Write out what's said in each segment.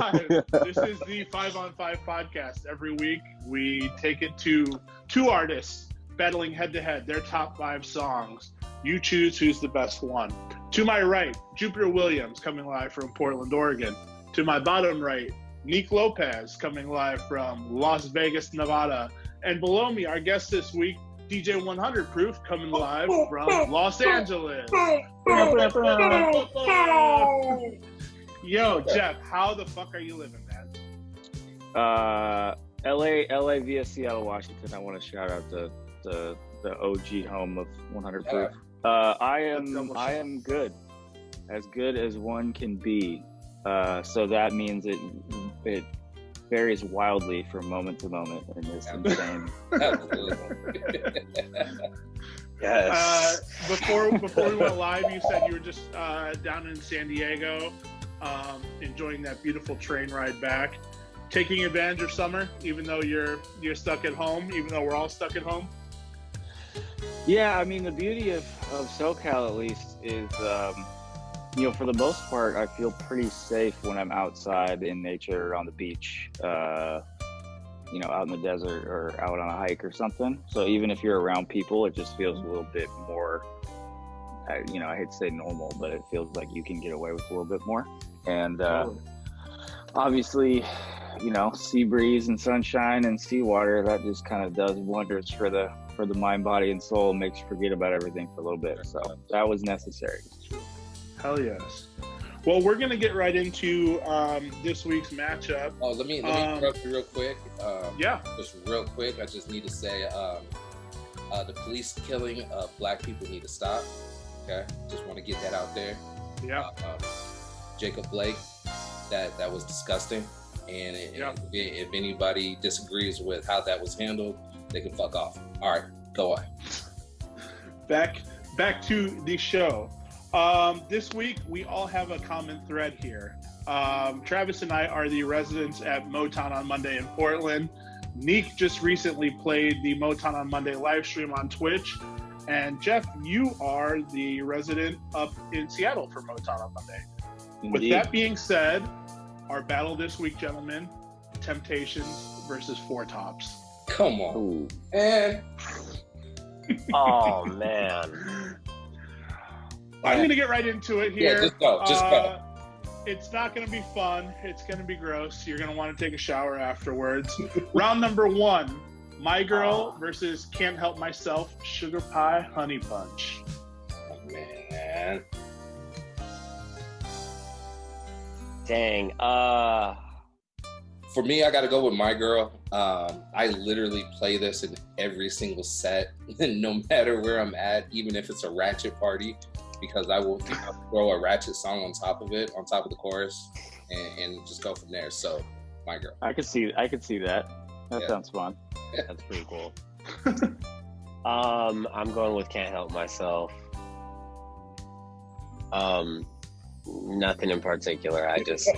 This is the 5-on-5 podcast. Every week, we take it to two artists battling head-to-head, their top 5 songs. You choose who's the best one. To my right, Jupiter Williams, coming live from Portland, Oregon. To my bottom right, Nick Lopez, coming live from Las Vegas, Nevada. And below me, our guest this week, DJ 100 Proof, coming live from Los Angeles. Yo, Jeff, how the fuck are you living, man? LA via Seattle, Washington. I want to shout out the OG home of 100 Proof. I am good as one can be. So that means it varies wildly from moment to moment in this insane. Yes. Before we went live, you said you were just down in San Diego, enjoying that beautiful train ride back, taking advantage of summer, even though you're stuck at home, even though we're all stuck at home. Yeah, I mean, the beauty of SoCal at least is, for the most part, I feel pretty safe when I'm outside in nature, on the beach, out in the desert or out on a hike or something. So even if you're around people, it just feels a little bit more, I hate to say normal, but it feels like you can get away with a little bit more. And obviously, sea breeze and sunshine and seawater, that just kind of does wonders for the mind, body, and soul, makes you forget about everything for a little bit. So that was necessary. Hell yes. Well, we're gonna get right into this week's matchup. Oh, let me interrupt you real quick. Yeah. Just real quick, I just need to say the police killing of black people need to stop. Okay, just want to get that out there. Yeah. Jacob Blake, that was disgusting. And if anybody disagrees with how that was handled, they can fuck off. All right, go on. Back to the show. This week, we all have a common thread here. Travis and I are the residents at Motown on Monday in Portland. Neek just recently played the Motown on Monday live stream on Twitch. And Jeff, you are the resident up in Seattle for Motown on Monday. Indeed. With that being said, our battle this week, gentlemen, Temptations versus Four Tops. Come on. Ooh. And oh, man. I'm going to get right into it here. Yeah, just go. It's not going to be fun. It's going to be gross. You're going to want to take a shower afterwards. Round number 1, My Girl versus Can't Help Myself, Sugar Pie Honey Punch. Oh, man. Dang. For me, I got to go with My Girl. I literally play this in every single set, no matter where I'm at, even if it's a ratchet party, because I will throw a ratchet song on top of it, on top of the chorus, and just go from there. So, My Girl. I could see that. That sounds fun. That's pretty cool. I'm going with Can't Help Myself. Nothing in particular. I just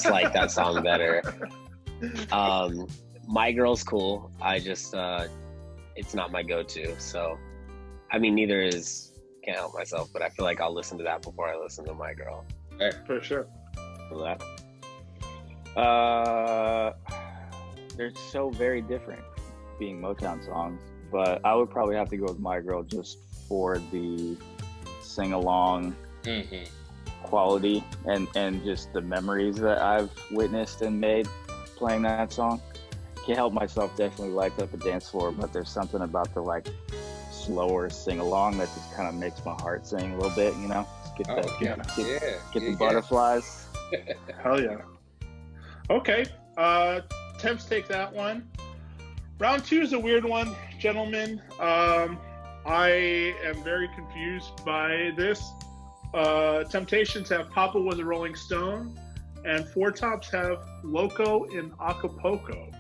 like that song better. My Girl's cool. I just it's not my go-to. So, I mean, neither is Can't Help Myself, but I feel like I'll listen to that before I listen to My Girl. Hey. For sure. For that. They're so very different, being Motown songs, but I would probably have to go with My Girl just for the sing-along quality and just the memories that I've witnessed and made playing that song. Can't Help Myself definitely lights up the dance floor, but there's something about the slower sing-along that just kind of makes my heart sing a little bit, Just get the butterflies. Hell yeah. Okay, Temps take that one. Round 2 is a weird one, gentlemen. I am very confused by this. Temptations have Papa Was a Rolling Stone, and Four Tops have Loco in Acapulco.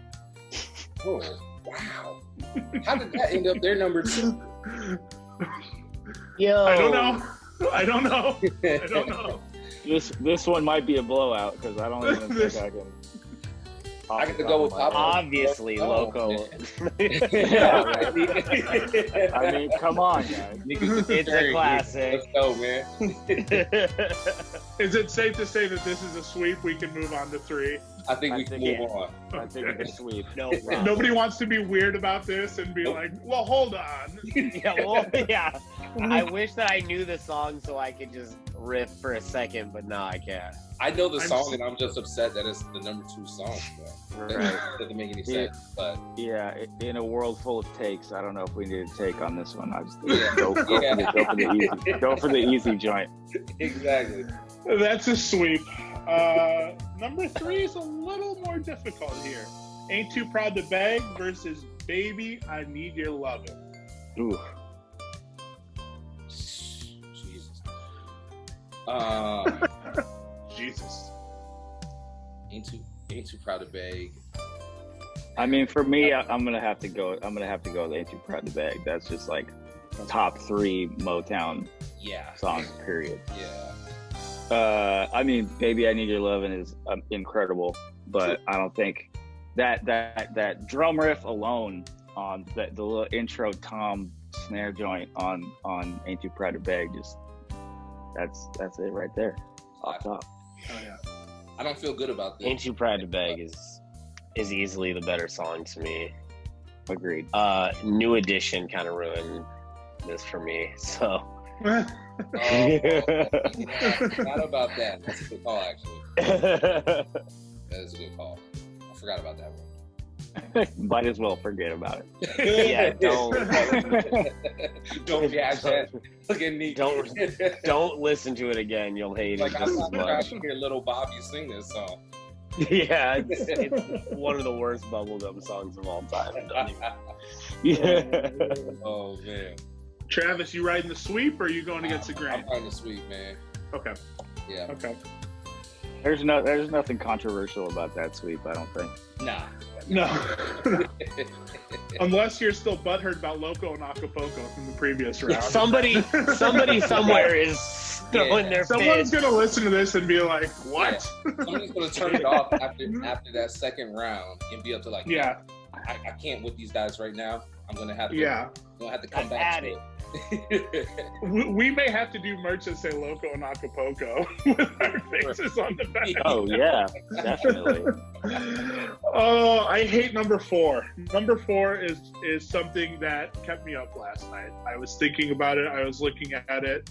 Oh, wow. How did that end up their number 2? Yo. I don't know. This one might be a blowout because I don't even think I can. I got to go with Papa. Obviously, Loco. Yeah, right. I mean, come on, guys. It's a classic. Let's go, man. Is it safe to say that this is a sweep? We can move on to 3. I think we can move on. I think it's a sweep. No problem. Nobody wants to be weird about this and be like, well, hold on. Yeah. I wish that I knew the song so I could just riff for a second, but no, I can't. I know the song, and I'm just upset that it's the number 2 song. Right. That doesn't make any sense. But yeah, in a world full of takes, I don't know if we need a take on this one. I just go for the easy joint. Exactly. That's a sweep. Number 3 is a little more difficult here. Ain't Too Proud to Beg versus Baby, I Need Your Lovin'. Ooh. Jesus. Jesus. Ain't too proud to beg. I mean, for me, I'm gonna have to go. Ain't Too Proud to Beg. That's just like top 3 Motown songs. Period. Yeah. I mean, Baby, I Need Your Lovin' is incredible, but I don't think that drum riff alone on the little intro tom snare joint on Ain't Too Proud to Beg, just that's it right there, off top. Oh, yeah. I don't feel good about this. Ain't Too Proud to Beg is easily the better song to me. Agreed. New Edition kind of ruined this for me, so. Yeah, forgot about that. That's a good call, actually. That is a good call. I forgot about that one. Might as well forget about it. Yeah, don't react that. Look at me. Don't listen to it again. You'll hate Like, it I'm just as not trying much. to hear Little Bobby sing this song. Yeah, it's one of the worst bubblegum songs of all time. Oh man. Travis, you riding the sweep or are you going against the grain? I'm riding the sweep, man. Okay. Yeah. Okay. There's nothing controversial about that sweep, I don't think. Nah. No. Unless you're still butthurt about Loco and Acapulco from the previous round. Somebody somewhere is throwing their Someone's fist. gonna listen to this and be like, "What?" Somebody's gonna turn it off after that second round and be up to like, Yeah. I can't with these guys right now. I'm gonna have to. Yeah. I'm gonna have to come I've back had to it. We may have to do merch that say Loco and Acapulco with our faces on the back. Oh yeah, definitely. Oh, I hate number 4. Number 4 is something that kept me up last night. I was thinking about it. I was looking at it.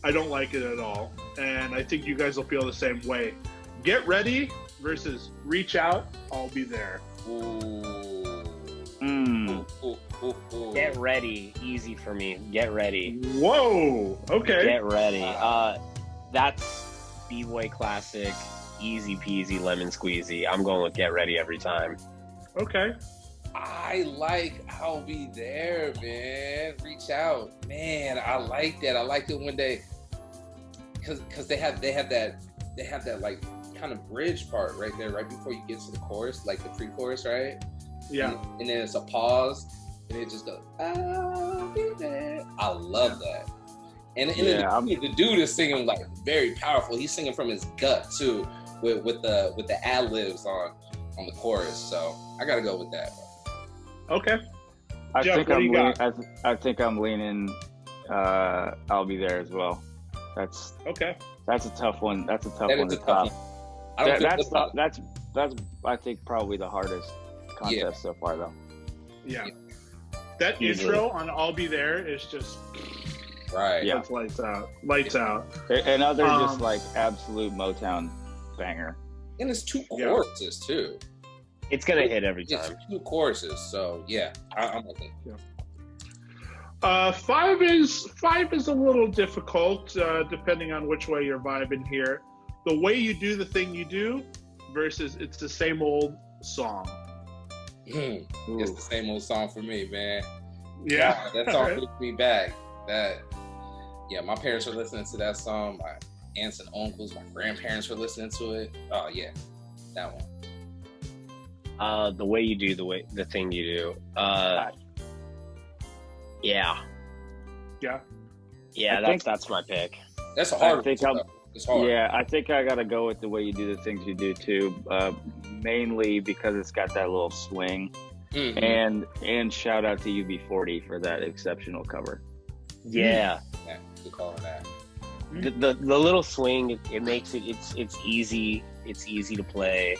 I don't like it at all. And I think you guys will feel the same way. Get Ready versus Reach Out, I'll Be There. Get Ready, easy for me. Get Ready. Whoa. Okay. Get Ready. That's B-Boy classic, easy peasy, lemon squeezy. I'm going with Get Ready every time. Okay. I like I'll Be There, man. Reach Out, man. I like that. I like it when they, because they have that like kind of bridge part right there, right before you get to the chorus, like the pre-chorus, right? Yeah. And then it's a pause, and it just goes, I'll be there. I love that. And the dude is singing like very powerful. He's singing from his gut too, with the ad libs on the chorus. So I gotta go with that. Okay. I Jeff, think what do you got? I think I'm leaning. I'll Be There as well. That's a tough one. That's a tough one to top. That's I think probably the hardest contest so far though. Yeah. That intro on I'll Be There is just right. Yeah. It's lights out. Another just like absolute Motown banger. And it's 2 choruses too. It's gonna hit every It's time. 2 choruses, so yeah, I'm with it. Yeah. 5 is a little difficult, depending on which way you're vibing here. The Way You Do the Thing You Do versus It's the Same Old Song. It's the same old song for me, man. Yeah. That song took me back. My parents were listening to that song. My aunts and uncles, my grandparents were listening to it. Oh yeah, that one. The Way You Do the Thing You Do. Yeah. Yeah. Yeah, that's my pick. That's a hard one. It's hard. Yeah, I think I gotta go with the way you do the things you do too. Mainly because it's got that little swing, and shout out to UB40 for that exceptional cover. Yeah. Good call on that. The little swing, it makes it's easy to play.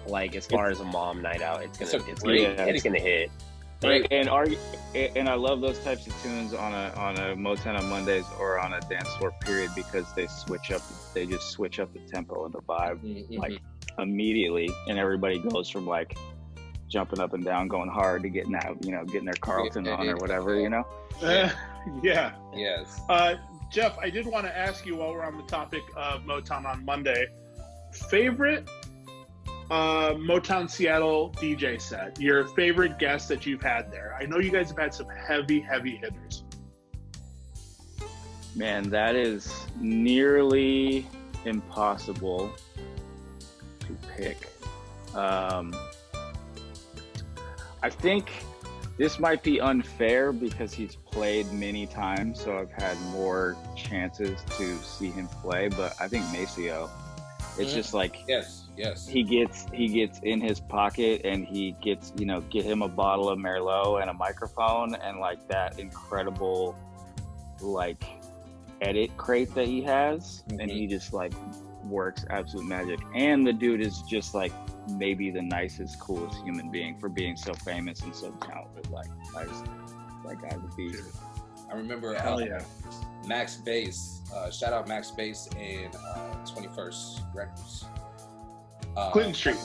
Like as far as a mom night out, it's gonna hit. And I love those types of tunes on a Motown on Mondays or on a dance floor period, because they just switch up the tempo and the vibe like immediately, and everybody goes from like jumping up and down, going hard, to getting out, getting their Carlton on or whatever, Yeah. Yes. Jeff, I did want to ask you, while we're on the topic of Motown on Monday, favorite Motown Seattle DJ set, your favorite guest that you've had there. I know you guys have had some heavy hitters. Man, that is nearly impossible to pick. I think this might be unfair because he's played many times, so I've had more chances to see him play, but I think Maceo, it's just like, yes, he gets in his pocket, and he gets, get him a bottle of Merlot and a microphone and like that incredible like edit crate that he has, and he just like works absolute magic. And the dude is just like maybe the nicest, coolest human being for being so famous and so talented. Like, that guy's a beast. I remember Max Bass, shout out Max Bass and 21st Records. Clinton Street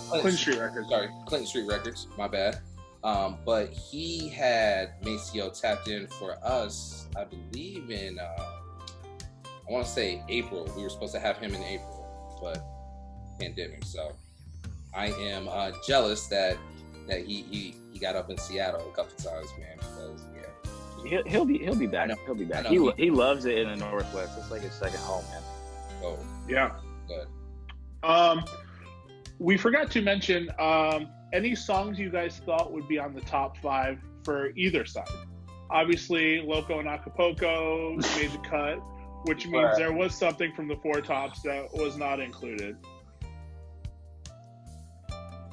Records. Sorry, Clinton Street Records, my bad. But he had Maceo tapped in for us, I believe in, I want to say April. We were supposed to have him in April, but pandemic. So I am jealous that he got up in Seattle a couple times, man. Because he'll be back. He'll be back. He loves it in the Northwest. It's like his second home, man. Oh yeah, good. We forgot to mention any songs you guys thought would be on the top 5 for either side. Obviously, Loco and Acapulco made the cut, which means there was something from the Four Tops that was not included.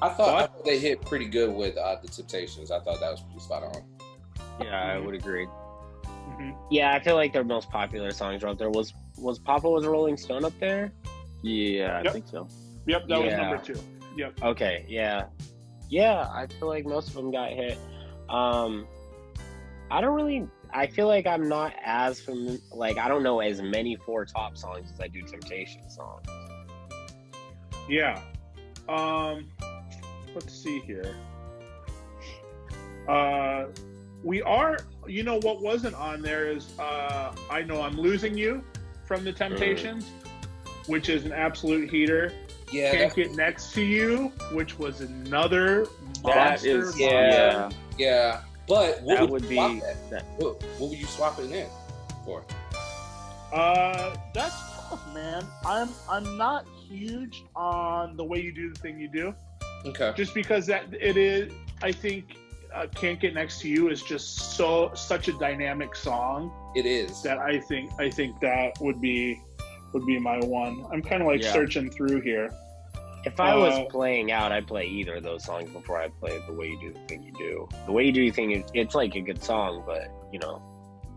I thought they hit pretty good with the Temptations. I thought that was pretty spot on. Yeah, I would agree. Yeah, I feel like their most popular songs are up there. Was Papa Was a Rolling Stone up there? Yeah, I think so. Yep, that was number 2. Yep. Okay, yeah. Yeah, I feel like most of them got hit. I feel like I'm not as I don't know as many Four Top songs as I do Temptation songs. Yeah. Let's see here. We are, what wasn't on there is I Know I'm Losing You from the Temptations, which is an absolute heater. Yeah, Can't Get Next to You, which was another monster. Yeah. But what would you swap it in for? That's tough, man. I'm not huge on the way you do the thing you do. Okay. Just because it is, I think Can't Get Next to You is just such a dynamic song. It is. That I think that would be my one. I'm kind of like searching through here. If I was playing out, I'd play either of those songs before I play The Way You Do the Thing You Do. The Way You Do the Thing, it's like a good song, but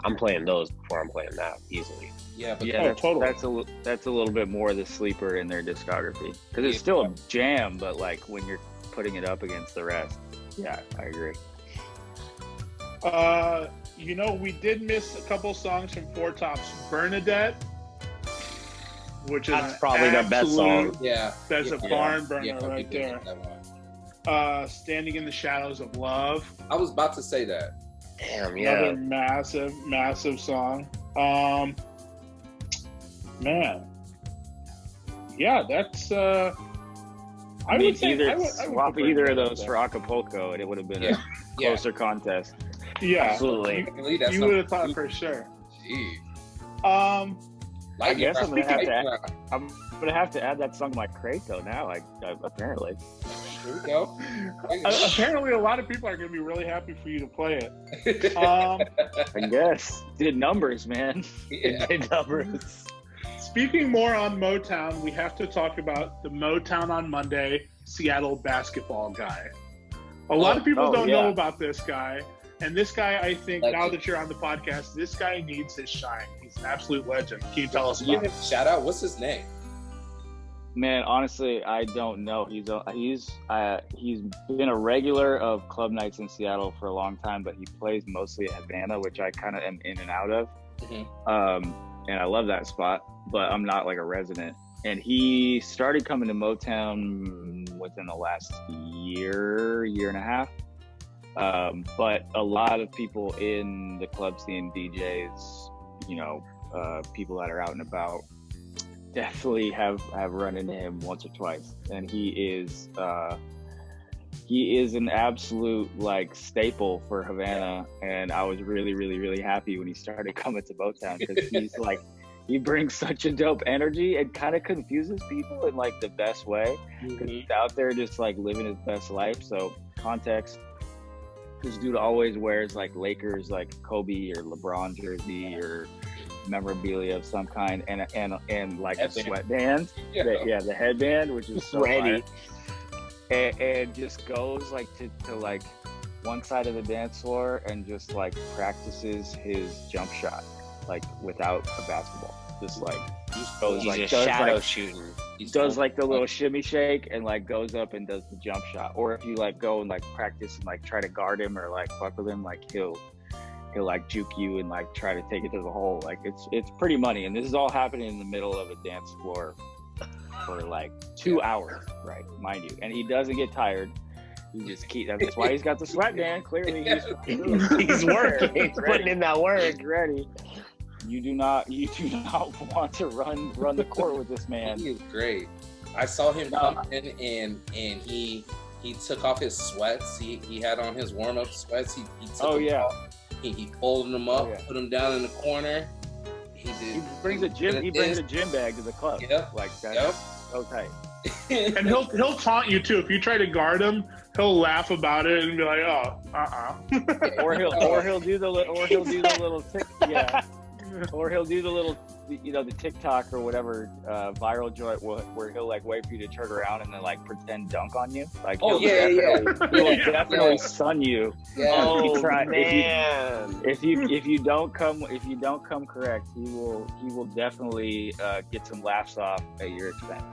I'm playing those before I'm playing that easily. Yeah, but totally. That's a little bit more the sleeper in their discography, because it's still a jam, but like when you're putting it up against the rest, yeah, I agree. We did miss a couple songs from Four Tops. Bernadette, which is probably the best song. Yeah, that's a barn burner right there. Standing in the Shadows of Love. I was about to say that. Damn, yeah. Another massive song. Man. Yeah, that's I would say swap either of those for Acapulco, and it would have been a closer contest. Yeah, absolutely. You would have thought for sure. Gee. I guess I'm gonna have to add that song to my crate though. Now, apparently. Here we go. Apparently, a lot of people are going to be really happy for you to play it. I guess. Did numbers, man. Yeah. Did numbers. Speaking more on Motown, we have to talk about the Motown on Monday Seattle basketball guy. A lot of people don't know about this guy. And this guy, I think, now that you're on the podcast, this guy needs his shine. He's an absolute legend. Can you tell us about him? Shout out. What's his name? Man, honestly, I don't know. He's been a regular of club nights in Seattle for a long time, but he plays mostly at Havana, which I kind of am in and out of. Mm-hmm. And I love that spot, but I'm not like a resident. And he started coming to Motown within the last year and a half. But a lot of people in the club scene, DJs, people that are out and about, definitely have run into him once or twice. And he is an absolute like staple for Havana. And I was really, really, really happy when he started coming to Motown, because he's like, he brings such a dope energy and kind of confuses people in like the best way, because he's out there just like living his best life. So context, this dude always wears like Lakers, like Kobe or LeBron jersey or memorabilia of some kind, and like a sweatband, the headband, which is so ready, and just goes like to like one side of the dance floor and just like practices his jump shot like without a basketball, just like goes like does shadow like shooting. He does like the little shimmy shake and like goes up and does the jump shot. Or if you like go and like practice and like try to guard him or like fuck with him, like he'll like juke you and like try to take it to the hole. Like it's pretty money. And this is all happening in the middle of a dance floor for like 2 hours, right? Mind you. And he doesn't get tired. He just keeps, that's why he's got the sweatband. Clearly he's working. He's putting in that work. He's ready. You do not want to run the court with this man. He is great. I saw him come in and he took off his sweats. He had on his warm-up sweats. He took them off. He folded them up, put them down in the corner. He brings a gym bag to the club. Yeah. Like that's so tight. And he'll taunt you too. If you try to guard him, he'll laugh about it and be like, or he'll do the little tick, or he'll do the little, the TikTok or whatever viral joint where he'll like wait for you to turn around and then like pretend dunk on you. Like he'll definitely sun you. Yeah. If you don't come correct, he will definitely get some laughs off at your expense.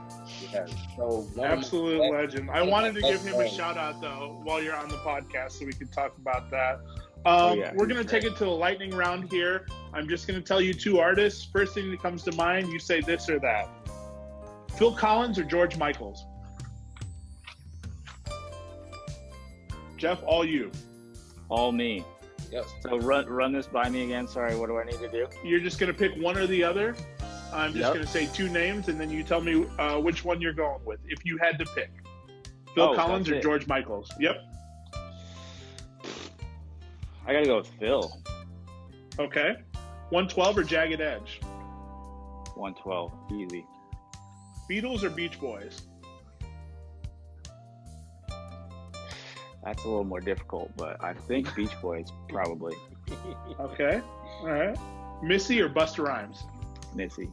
Yeah. So absolute legend. I wanted to give him a shout out though while you're on the podcast, so we can talk about that. We're going to take it to the lightning round here. I'm just going to tell you two artists. First thing that comes to mind, you say this or that. Phil Collins or George Michaels? Jeff, all you. All me. Yep. So run this by me again. Sorry, what do I need to do? You're just going to pick one or the other. I'm just going to say two names, and then you tell me which one you're going with, if you had to pick. Phil Collins or George Michaels? Yep. I gotta go with Phil. Okay. 112 or Jagged Edge? 112, easy. Beatles or Beach Boys? That's a little more difficult, but I think Beach Boys, probably. Okay. All right. Missy or Busta Rhymes? Missy.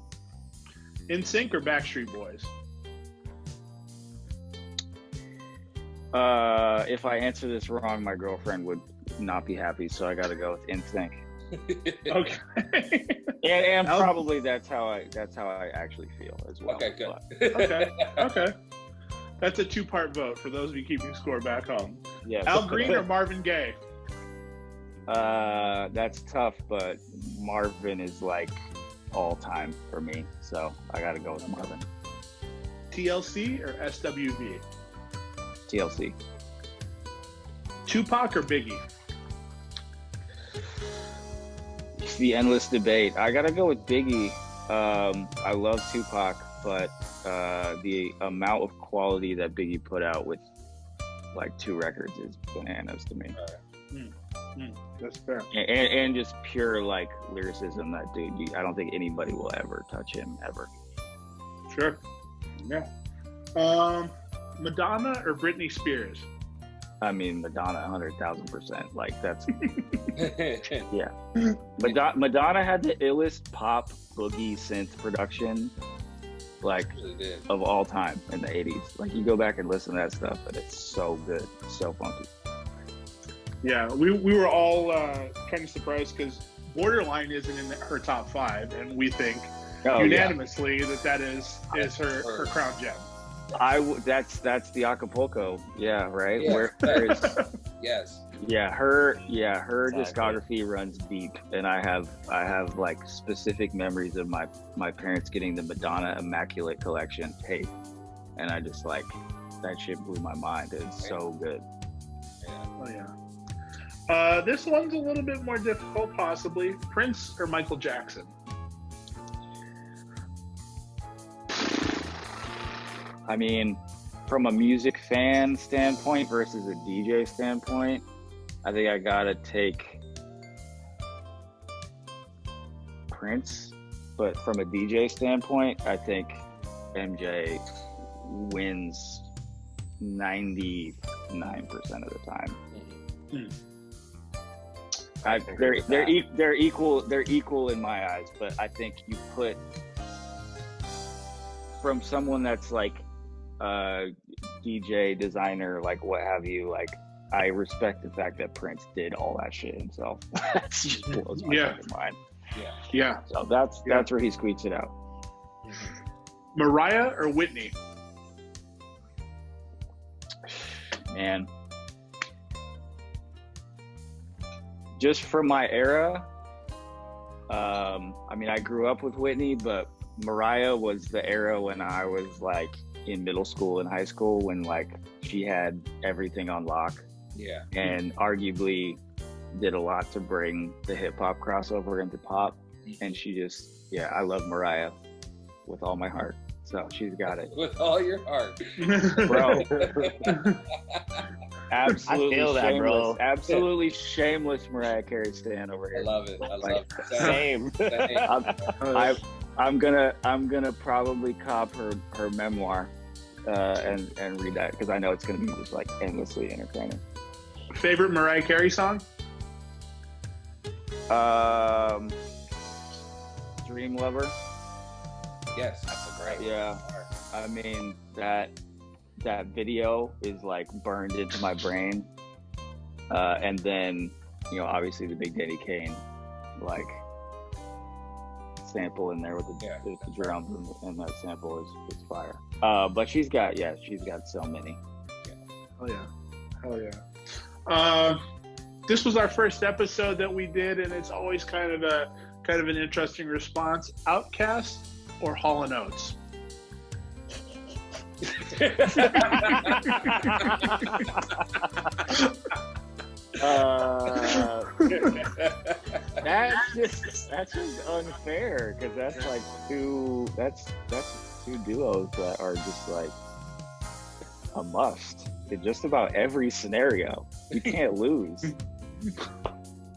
NSYNC or Backstreet Boys? If I answer this wrong, my girlfriend would not be happy, so I gotta go with NSYNC. Okay. and probably that's how I actually feel as well. Okay, good. Okay. That's a two-part vote for those of you keeping score back home. Yeah. Al Green or Marvin Gaye? That's tough, but Marvin is like all time for me, so I gotta go with Marvin. TLC or SWV? TLC. Tupac or Biggie? It's the endless debate. I gotta go with Biggie. I love Tupac, but the amount of quality that Biggie put out with like 2 records is bananas to me. That's fair. And just pure like lyricism. That dude, I don't think anybody will ever touch him ever. Sure. Yeah. Madonna or Britney Spears? I mean, Madonna, 100,000%. Like, that's, yeah. Madonna had the illest pop boogie synth production, like, of all time in the 80s. Like, you go back and listen to that stuff, and it's so good. It's so funky. Yeah, we were all kind of surprised because Borderline isn't in her top 5, and we think unanimously that is her crown gem. That's the Acapulco, yeah, right. Yeah. Where is Yes. Yeah, her discography runs deep, and I have like specific memories of my parents getting the Madonna Immaculate Collection tape, and I just like that shit blew my mind. It's so good. Yeah. Oh yeah. This one's a little bit more difficult, possibly. Prince or Michael Jackson? I mean, from a music fan standpoint versus a DJ standpoint, I think I gotta take Prince. But from a DJ standpoint, I think MJ wins 99% of the time. They're equal in my eyes, but I think you put from someone that's like DJ, designer, like what have you, like I respect the fact that Prince did all that shit himself. That just blows my fucking mind. Yeah. So that's where he squeaks it out. Mariah or Whitney? Man, just from my era, I mean, I grew up with Whitney, but Mariah was the era when I was like in middle school and high school, when like she had everything on lock. Yeah. And arguably did a lot to bring the hip hop crossover into pop. And she just, I love Mariah with all my heart. So she's got it. With all your heart. Bro. Absolutely I feel that, shameless. bro. Absolutely shameless Mariah Carey stan over here. I love it. Same. I'm gonna probably cop her memoir and read that, because I know it's gonna be just like endlessly entertaining. Favorite Mariah Carey song? Dream Lover. Yes, that's a great. Yeah, I mean that video is like burned into my brain, and then obviously the Big Daddy Kane like sample in there with the drums, and that sample is fire. But she's got so many. Oh yeah, hell yeah. This was our first episode that we did, and it's always kind of an interesting response. Outcast or Hall & Oates? That's just unfair, because that's like two duos that are just like a must in just about every scenario. You can't lose.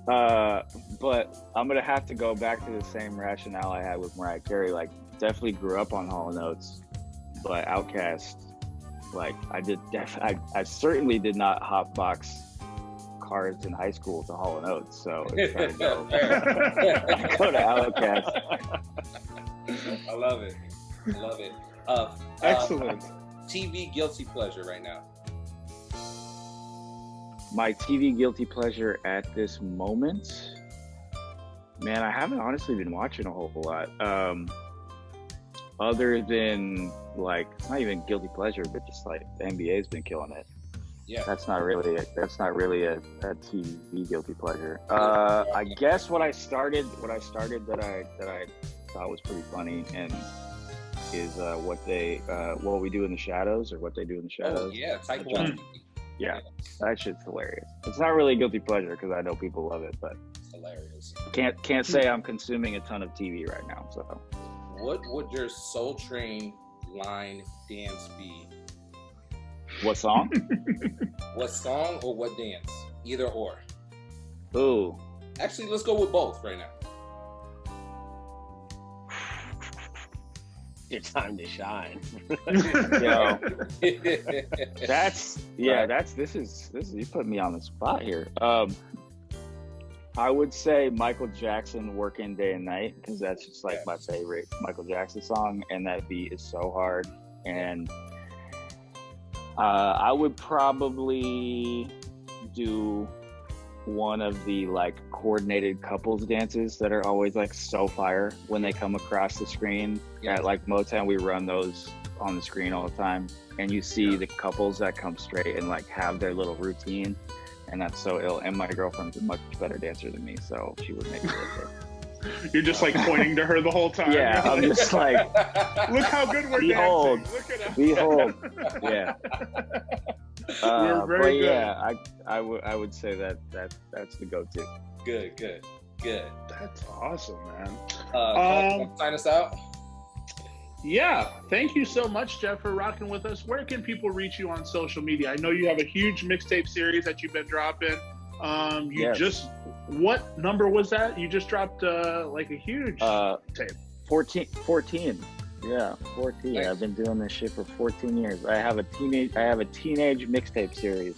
But I'm gonna have to go back to the same rationale I had with Mariah Carey. Like, definitely grew up on Hall & Oates, but Outkast, like I certainly did not hotbox cars in high school to Hall & Oates, so it's gotta go. I go to Outkast. I love it. Excellent. TV guilty pleasure right now. My TV guilty pleasure at this moment, man, I haven't honestly been watching a whole lot. Other than like, it's not even guilty pleasure, but just like the NBA's been killing it. Yeah. That's not really a TV guilty pleasure. I guess what I started that I thought was pretty funny and is what we do in the shadows, or what they do in the shadows. Oh yeah, type 1. Yeah, that shit's hilarious. It's not really a guilty pleasure because I know people love it, but it's hilarious. Can't say I'm consuming a ton of TV right now. So, what would your Soul Train line dance be? What song? What song or what dance? Either or. Ooh. Actually, let's go with both right now. your time to shine. Yo, this is you put me on the spot here. I would say Michael Jackson, Working Day and Night, because that's just like my favorite Michael Jackson song, and that beat is so hard. And I would probably do one of the like coordinated couples dances that are always like so fire when they come across the screen. At like Motown, we run those on the screen all the time, and you see the couples that come straight and like have their little routine, and that's so ill. And my girlfriend's a much better dancer than me, so she would make it with it. You're just like pointing to her the whole time. Yeah, I'm just like, look how good we're behold, dancing. Look at us. Behold, yeah. We're very good. Yeah, I would say that's the go-to. Good. That's awesome, man. Sign us out. Yeah, thank you so much, Jeff, for rocking with us. Where can people reach you on social media? I know you have a huge mixtape series that you've been dropping. What number was that? You just dropped like a huge tape. 14. Yeah, 14. Nice. I've been doing this shit for 14 years. I have a teenage mixtape series.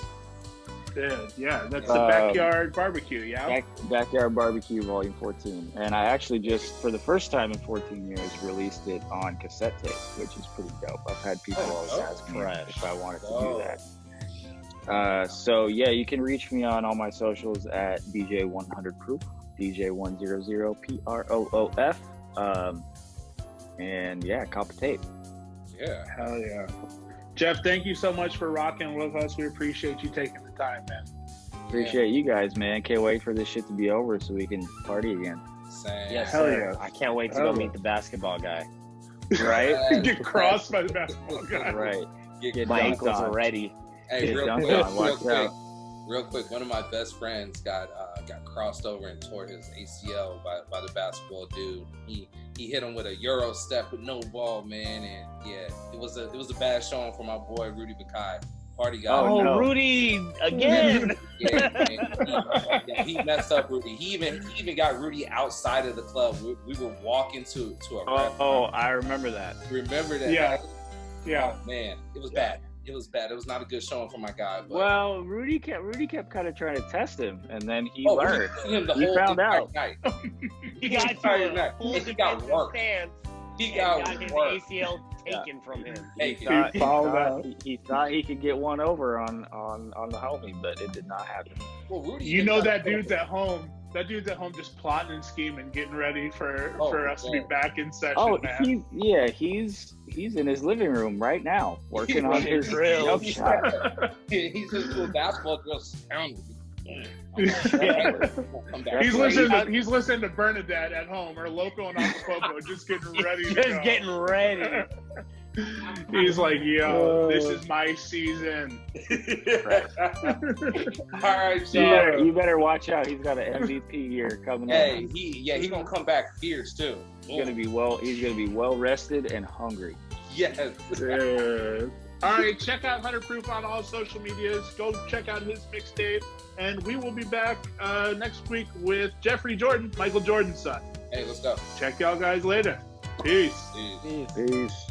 Yeah, that's the Backyard Barbecue, yeah? Backyard Barbecue Volume 14. And I actually just, for the first time in 14 years, released it on cassette tape, which is pretty dope. I've had people always ask me if I wanted to do that. So yeah, you can reach me on all my socials at DJ100Proof, DJ100PROOF. And yeah, cop a tape. Yeah. Hell yeah. Jeff, thank you so much for rocking with us. We appreciate you taking the time, man. Appreciate you guys, man. Can't wait for this shit to be over so we can party again. Same. Yes, Hell sir. yeah. I can't wait to go meet the basketball guy. Right? Get crossed by the basketball guy. Right. Get my ankles are ready. Hey, Get real dunked on. Watch out. quick. One of my best friends got crossed over and tore his ACL by the basketball dude. He hit him with a Euro step with no ball, man, and yeah, it was a bad showing for my boy Rudy Bakai. Party guy. Oh, no. Rudy again. He messed up Rudy. He even got Rudy outside of the club. We were walking to a restaurant. Oh, I remember that. Remember that? Yeah. Yeah. Oh, man, it was bad. It was bad. It was not a good showing for my guy. But... Well, Rudy kept kind of trying to test him, and then he learned. He found out. Night. He got to a full he got defensive worked. stance. He and got his worked. ACL taken from him. Hey, He thought he could get one over on the homie, but it did not happen. well, Rudy, You know that dude's at home. That dude's at home just plotting and scheming, getting ready for us to be back in session, man. He's in his living room right now working on his drill. He's his little basketball drill sound. He's listening to Bernadette at home or Loco and Acapulco, just getting ready. Getting ready. He's like, yo, this is my season. All right, so you better watch out. He's got an MVP year coming up. hey, he gonna come back fierce too. He's gonna be well rested and hungry. Yes. All right, check out 100 Proof on all social medias. Go check out his mixtape, and we will be back next week with Jeffrey Jordan, Michael Jordan's son. Hey, let's go. Check y'all guys later. Peace. Peace. Peace.